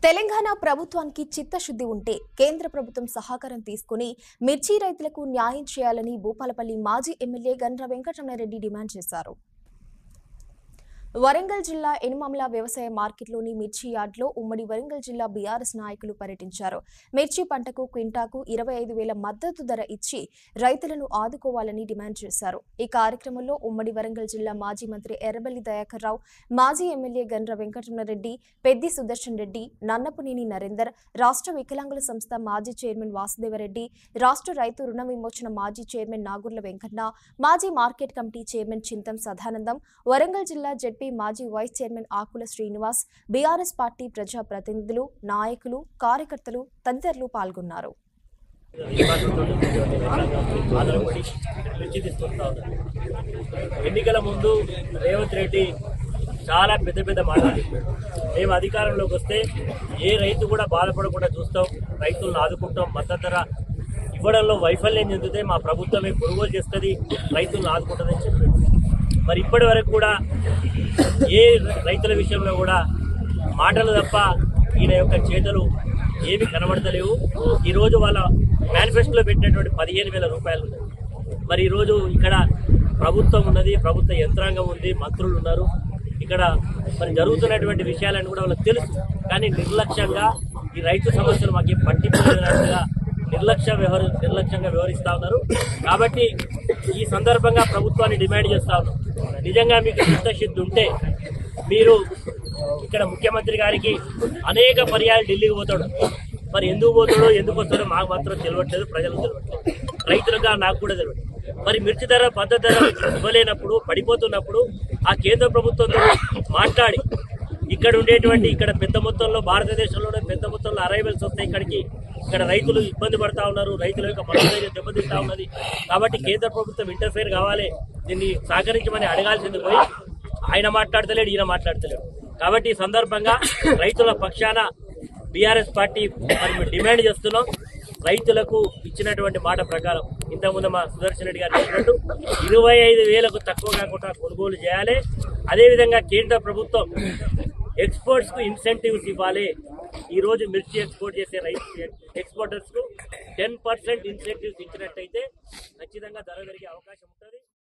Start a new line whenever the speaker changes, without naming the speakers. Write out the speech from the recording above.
తెలంగాణ ప్రభుత్వానికి చిత్తశుద్ధి ఉంటే కేంద్ర ప్రభుత్వం సహకారం తీసుకుని మిర్చి రైతులకు న్యాయం చేయాలని భూపాలపల్లి మాజీ ఎమ్మెల్యే గండ్ర వెంకటరమణారెడ్డి డిమాండ్ చేశారు. వరంగల్ జిల్లా ఎనుమమల వ్యవసాయ మార్కెట్లోని మిర్చి యార్డ్లో ఉమ్మడి వరంగల్ జిల్లా బీఆర్ఎస్ నాయకులు పర్యటించారు. మిర్చి పంటకు క్వింటాకు 25,000 మద్దతు ధర ఇచ్చి రైతులను ఆదుకోవాలని డిమాండ్ చేశారు. ఈ కార్యక్రమంలో ఉమ్మడి వరంగల్ జిల్లా మాజీ మంత్రి ఎర్రబెల్లి దయాకర్ రావు, మాజీ ఎమ్మెల్యే గండ్ర వెంకటరమణారెడ్డి, పెద్ది సుదర్శన్ రెడ్డి, నన్నపునేని నరేందర్, రాష్ట్ర వికలాంగుల సంస్థ మాజీ చైర్మన్ వాసుదేవరెడ్డి, రాష్ట్ర రైతు రుణ విమోచన మాజీ చైర్మన్ నాగుర్ల వెంకన్న, మాజీ market committee chairman Chintam Sadanandam, Warangal జిల్లా జెడ్పీ మాజీ వైస్ చైర్మన్ ఆకుల శ్రీనివాస్, బీఆర్ఎస్ పార్టీ ప్రజా ప్రతినిధులు, నాయకులు, కార్యకర్తలు తదితరులు పాల్గొన్నారు.
ఎన్నికల ముందు రేవంత్ రెడ్డి చాలా పెద్ద మాటలు చెప్పాడు. మేము అధికారంలోకి వస్తే ఏ రైతు కూడా బాధపడకుండా చూస్తాం, రైతులను ఆదుకుంటాం, మద్దతు ధర ఇవ్వడంలో వైఫల్యం చెందితే మా ప్రభుత్వమే కొనుగోలు చేస్తుంది, రైతులను ఆదుకుంటుందని చెప్పాడు. మరి ఇప్పటి వరకు కూడా ఏ రైతుల విషయంలో కూడా మాటలు తప్ప ఈయన యొక్క చేతలు ఏమి కనబడతలేవు. ఈరోజు వాళ్ళ మేనిఫెస్టోలో పెట్టినటువంటి 15,000 రూపాయలు ఉన్నాయి. మరి ఈరోజు ఇక్కడ ప్రభుత్వం ఉన్నది, ప్రభుత్వ యంత్రాంగం ఉంది, మంత్రులు ఉన్నారు. ఇక్కడ మరి జరుగుతున్నటువంటి విషయాలను కూడా వాళ్ళకి తెలుసు. కానీ నిర్లక్ష్యంగా ఈ రైతు సమస్యలు మాకు పట్టింపుగా నిర్లక్ష్యంగా వ్యవహరిస్తా ఉన్నారు. కాబట్టి ఈ సందర్భంగా ప్రభుత్వాన్ని డిమాండ్ చేస్తా ఉన్నాం, నిజంగా మీకు చిత్తశుద్ధి ఉంటే మీరు ఇక్కడ ముఖ్యమంత్రి గారికి అనేక పర్యాలు ఢిల్లీకి పోతాడు. మరి ఎందుకు పోతాడో ఎందుకు వస్తాడో మాకు మాత్రం తెలియట్లేదు, ప్రజలకు తెలియట్లేదు, రైతులుగా నాకు కూడా తెలియదు. మరి మిర్చి ధర మద్దతు ధర ఇవ్వలేనప్పుడు, పడిపోతున్నప్పుడు ఆ కేంద్ర ప్రభుత్వంతో మాట్లాడి ఇక్కడ ఉండేటువంటి ఇక్కడ పెద్ద మొత్తంలో భారతదేశంలోనే పెద్ద మొత్తంలో అరైవల్స్ వస్తాయి ఇక్కడికి. ఇక్కడ రైతులు ఇబ్బంది పడతా ఉన్నారు, రైతుల యొక్క మనోధైర్యం దెబ్బతింటా ఉన్నది. కాబట్టి కేంద్ర ప్రభుత్వం ఇంటర్ఫేర్ కావాలి, దీన్ని సహకరించమని అడగాల్సింది పోయి ఆయన మాట్లాడతలేడు, ఈయన మాట్లాడతలేడు. కాబట్టి ఈ సందర్భంగా రైతుల పక్షాన బీఆర్ఎస్ పార్టీ మరి డిమాండ్ చేస్తున్నాం, రైతులకు ఇచ్చినటువంటి మాట ప్రకారం ఇంతకుముందు మా సుదర్శన్ రెడ్డి గారు చెప్పినట్టు 25,000కు తక్కువ కాకుండా కొనుగోలు చేయాలి. అదేవిధంగా కేంద్ర ప్రభుత్వం ఎక్స్పోర్ట్స్ కు ఇన్సెంటివ్స్ ఇవ్వాలి. ఈ రోజు మిర్చి ఎక్స్పోర్ట్ చేసే ఎక్స్పోర్టర్స్ కు 10% ఇన్సెంటివ్స్ ఇచ్చినట్టయితే ఖచ్చితంగా ధర పెరిగే అవకాశం ఉంటుంది.